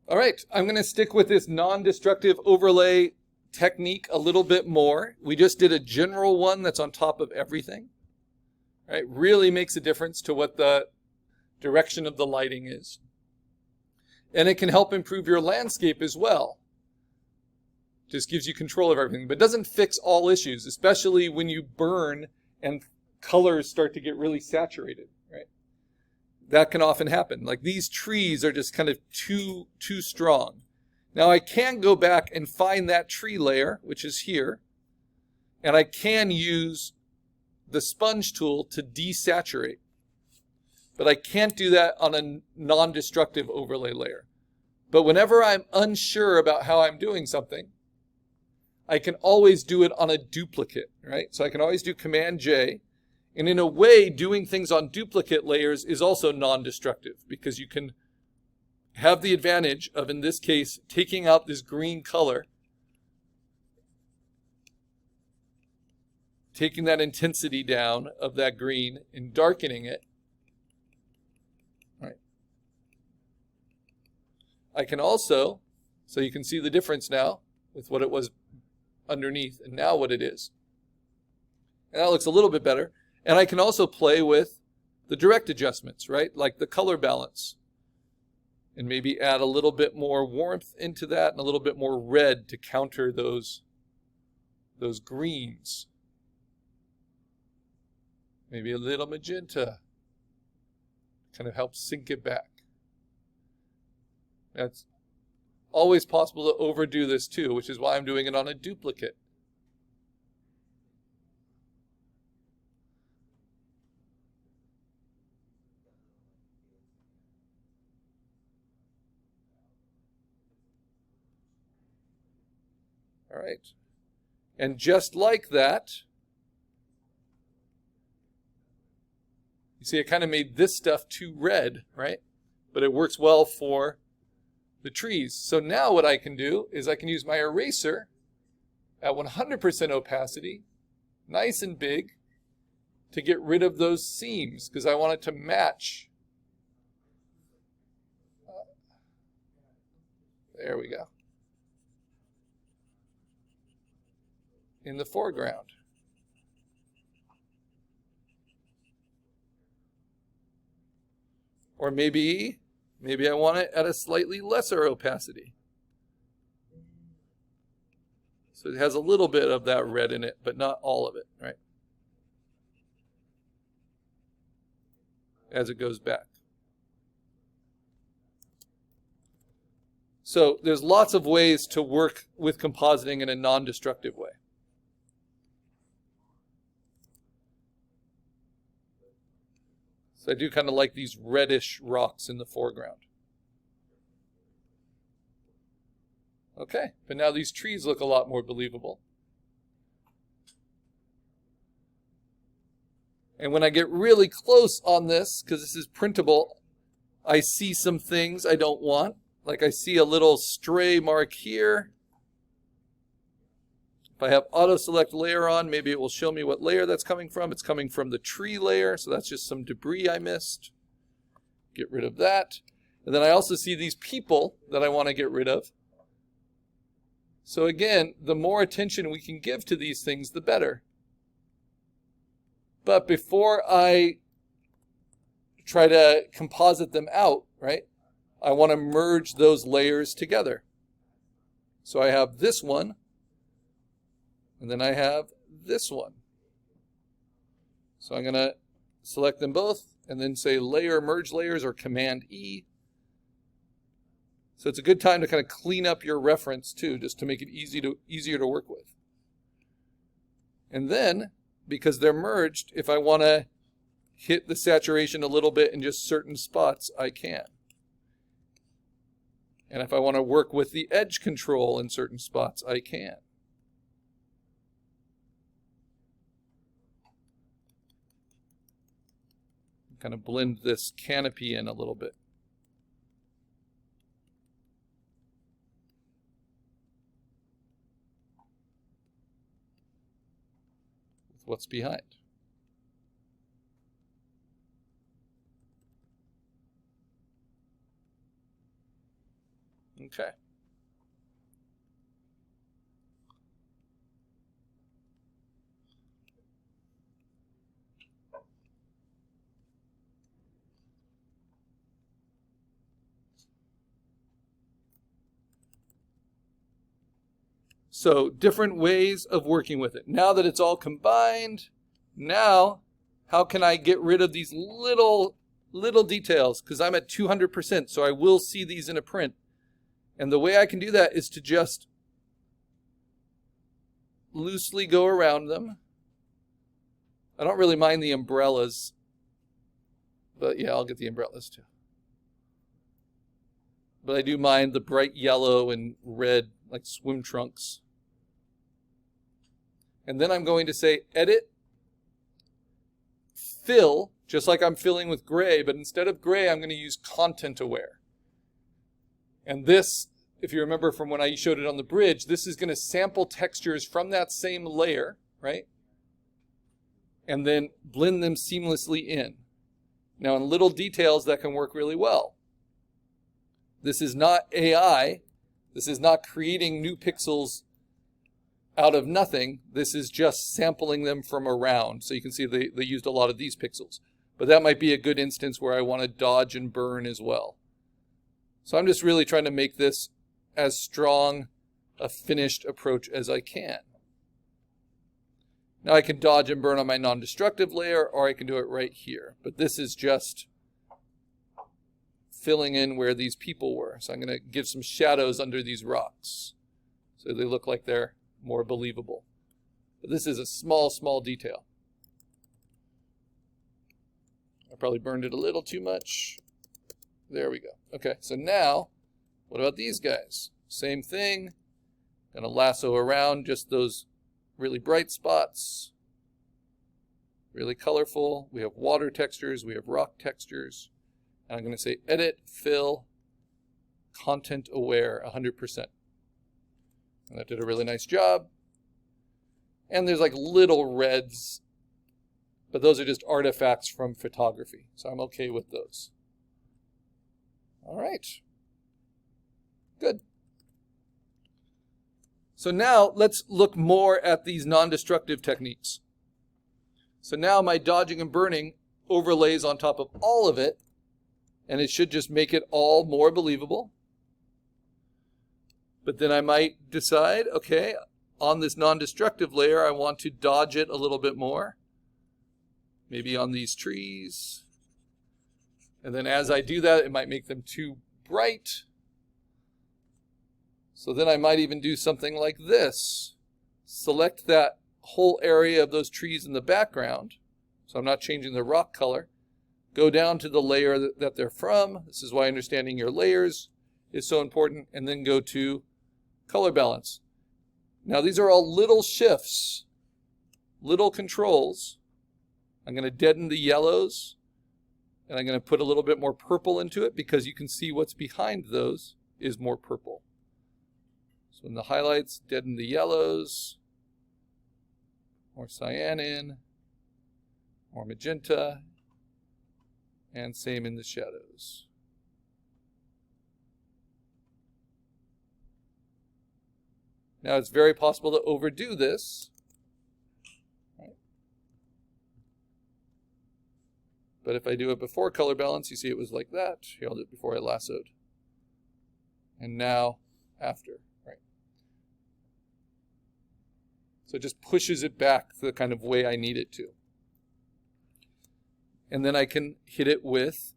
All right, I'm going to stick with this non-destructive overlay technique a little bit more. We just did a general one that's on top of everything. Right? Really makes a difference to what the direction of the lighting is. And it can help improve your landscape as well. Just gives you control of everything, but doesn't fix all issues, especially when you burn and colors start to get really saturated, right? That can often happen. Like these trees are just kind of too strong. Now I can go back and find that tree layer, which is here, and I can use the sponge tool to desaturate. But I can't do that on a non-destructive overlay layer. But whenever I'm unsure about how I'm doing something, I can always do it on a duplicate, right? So I can always do Command J. And in a way, doing things on duplicate layers is also non-destructive because you can have the advantage of, in this case, taking out this green color, taking that intensity down of that green and darkening it. Right. I can also, so you can see the difference now with what it was underneath and now what it is. And that looks a little bit better. And I can also play with the direct adjustments, right? Like the color balance. And maybe add a little bit more warmth into that and a little bit more red to counter those greens. Maybe a little magenta. Kind of helps sync it back. That's always possible to overdo this too, which is why I'm doing it on a duplicate. All right. And just like that, you see I kind of made this stuff too red, right? But it works well for the trees. So now what I can do is I can use my eraser at 100% opacity, nice and big, to get rid of those seams because I want it to match. There we go. In the foreground. Or maybe I want it at a slightly lesser opacity. So it has a little bit of that red in it, but not all of it, right? As it goes back. So there's lots of ways to work with compositing in a non-destructive way. So I do kind of like these reddish rocks in the foreground. Okay, but now these trees look a lot more believable. And when I get really close on this, because this is printable, I see some things I don't want. Like I see a little stray mark here. If I have auto select layer on, maybe it will show me what layer that's coming from. It's coming from the tree layer, so that's just some debris I missed. Get rid of that. And then I also see these people that I want to get rid of. So again, the more attention we can give to these things, the better. But before I try to composite them out, right, I want to merge those layers together. So I have this one. And then I have this one. So I'm going to select them both and then say layer merge layers or Command E. So it's a good time to kind of clean up your reference too, just to make it easier to work with. And then, because they're merged, if I want to hit the saturation a little bit in just certain spots, I can. And if I want to work with the edge control in certain spots, I can. Kind of blend this canopy in a little bit. With what's behind. Okay. So different ways of working with it. Now that it's all combined, now how can I get rid of these little details? Because I'm at 200%, so I will see these in a print. And the way I can do that is to just loosely go around them. I don't really mind the umbrellas, but yeah, I'll get the umbrellas too. But I do mind the bright yellow and red, like swim trunks. And then I'm going to say edit, fill, just like I'm filling with gray, but instead of gray, I'm going to use content aware. And this, if you remember from when I showed it on the bridge, this is going to sample textures from that same layer, right? And then blend them seamlessly in. Now in little details that can work really well. This is not AI. This is not creating new pixels out of nothing. This is just sampling them from around. So you can see they used a lot of these pixels. But that might be a good instance where I want to dodge and burn as well. So I'm just really trying to make this as strong a finished approach as I can. Now I can dodge and burn on my non-destructive layer, or I can do it right here. But this is just filling in where these people were. So I'm going to give some shadows under these rocks so they look like they're more believable. But this is a small detail. I probably burned it a little too much. There we go. Okay, so now, what about these guys? Same thing. Gonna lasso around just those really bright spots. Really colorful. We have water textures, we have rock textures. And I'm gonna say edit, fill, content aware 100%. And that did a really nice job. And there's like little reds, but those are just artifacts from photography. So I'm okay with those. All right. Good. So now let's look more at these non-destructive techniques. So now my dodging and burning overlays on top of all of it, and it should just make it all more believable. But then I might decide, okay, on this non-destructive layer, I want to dodge it a little bit more. Maybe on these trees. And then as I do that, it might make them too bright. So then I might even do something like this. Select that whole area of those trees in the background. So I'm not changing the rock color. Go down to the layer that they're from. This is why understanding your layers is so important. And then go to color balance. Now these are all little shifts, little controls. I'm going to deaden the yellows, and I'm going to put a little bit more purple into it because you can see what's behind those is more purple. So in the highlights, deaden the yellows, more cyan, more magenta, and same in the shadows. Now it's very possible to overdo this. Right? But if I do it before color balance, you see it was like that. Here, I'll do it before I lassoed. And now after. Right? So it just pushes it back the kind of way I need it to. And then I can hit it with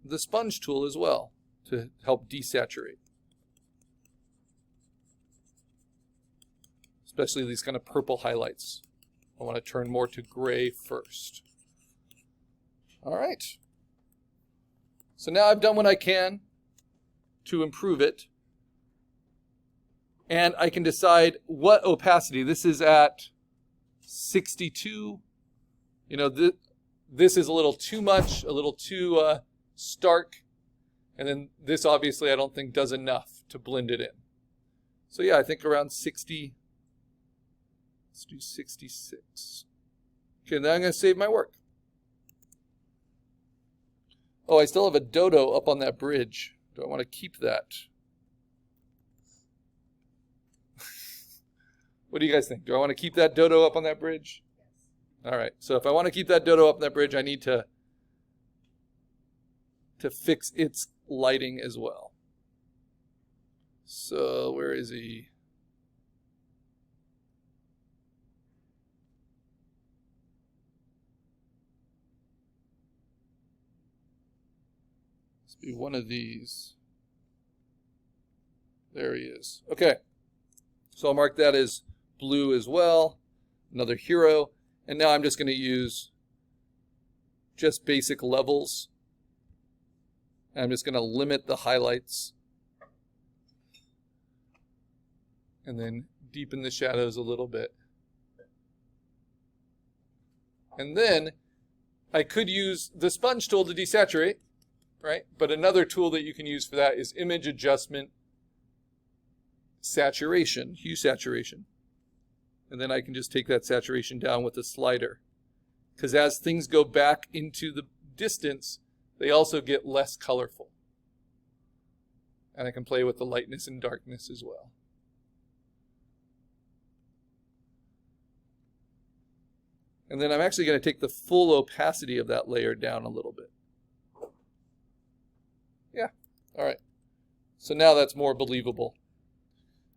the sponge tool as well to help desaturate. Especially these kind of purple highlights. I want to turn more to gray first. All right. So now I've done what I can to improve it. And I can decide what opacity. This is at 62. You know, this is a little too much, a little too stark. And then this obviously I don't think does enough to blend it in. So yeah, I think around 60. Let's do 66. Okay, now I'm going to save my work. Oh, I still have a dodo up on that bridge. Do I want to keep that? What do you guys think? Do I want to keep that dodo up on that bridge? All right. So if I want to keep that dodo up on that bridge, I need to fix its lighting as well. So where is he? Must be one of these. There he is. Okay. So I'll mark that as blue as well. Another hero. And now I'm just going to use just basic levels. I'm just going to limit the highlights. And then deepen the shadows a little bit. And then I could use the sponge tool to desaturate, right? But another tool that you can use for that is image adjustment saturation, hue saturation. And then I can just take that saturation down with a slider. Because as things go back into the distance, they also get less colorful. And I can play with the lightness and darkness as well. And then I'm actually going to take the full opacity of that layer down a little bit. Yeah, all right. So now that's more believable.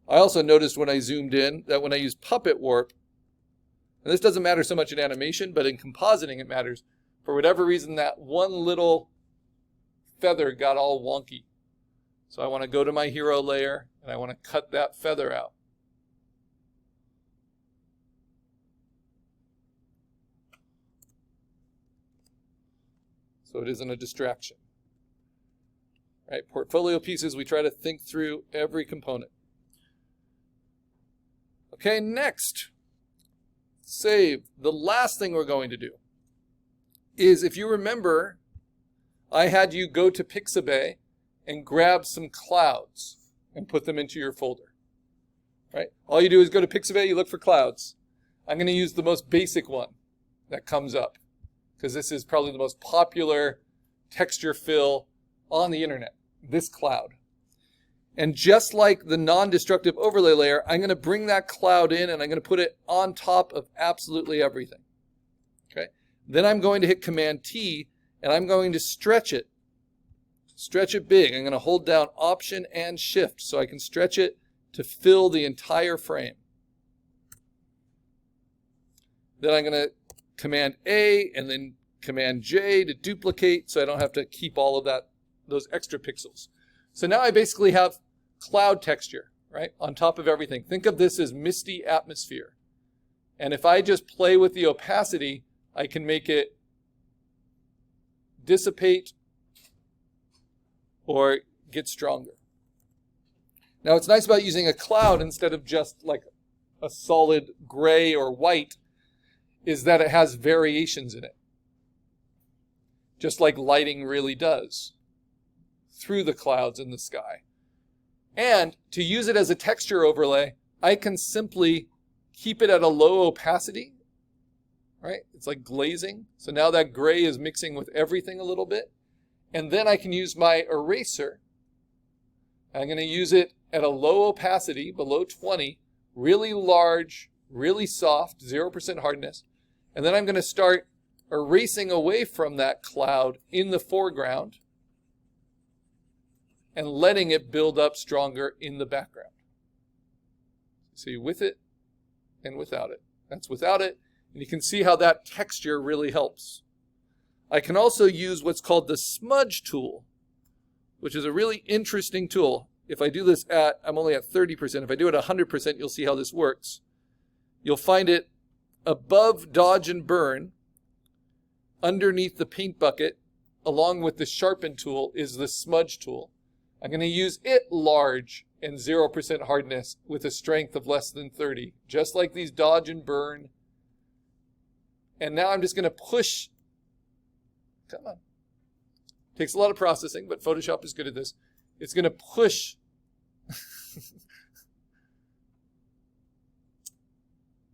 I also noticed when I zoomed in that when I use puppet warp, and this doesn't matter so much in animation, but in compositing it matters. For whatever reason, that one little feather got all wonky. So I want to go to my hero layer, and I want to cut that feather out. So it isn't a distraction. Right? Portfolio pieces, we try to think through every component. Okay, next, save. The last thing we're going to do is, if you remember, I had you go to Pixabay and grab some clouds and put them into your folder. Right? All you do is go to Pixabay, you look for clouds. I'm going to use the most basic one that comes up, because this is probably the most popular texture fill on the internet, this cloud. And just like the non-destructive overlay layer, I'm going to bring that cloud in and I'm going to put it on top of absolutely everything. Okay? Then I'm going to hit Command T and I'm going to stretch it. Stretch it big. I'm going to hold down Option and Shift so I can stretch it to fill the entire frame. Then I'm going to Command A and then Command J to duplicate so I don't have to keep all of those extra pixels. So now I basically have cloud texture, right, on top of everything. Think of this as misty atmosphere. And if I just play with the opacity, I can make it dissipate or get stronger. Now what's nice about using a cloud instead of just like a solid gray or white is that it has variations in it. Just like lighting really does through the clouds in the sky. And to use it as a texture overlay, I can simply keep it at a low opacity, right? It's like glazing. So now that gray is mixing with everything a little bit. And then I can use my eraser. I'm going to use it at a low opacity, below 20, really large, really soft, 0% hardness. And then I'm going to start erasing away from that cloud in the foreground and letting it build up stronger in the background. See, with it and without it. That's without it. And you can see how that texture really helps. I can also use what's called the smudge tool, which is a really interesting tool. If I do this I'm only at 30%. If I do it 100%, you'll see how this works. You'll find it above dodge and burn, underneath the paint bucket, along with the sharpen tool, is the smudge tool. I'm going to use it large and 0% hardness with a strength of less than 30, just like these dodge and burn. And now I'm just going to push. Come on. Takes a lot of processing, but Photoshop is good at this. It's going to push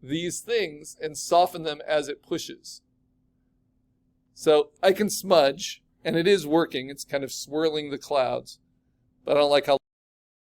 these things and soften them as it pushes. So I can smudge, and it is working. It's kind of swirling the clouds. But I don't like how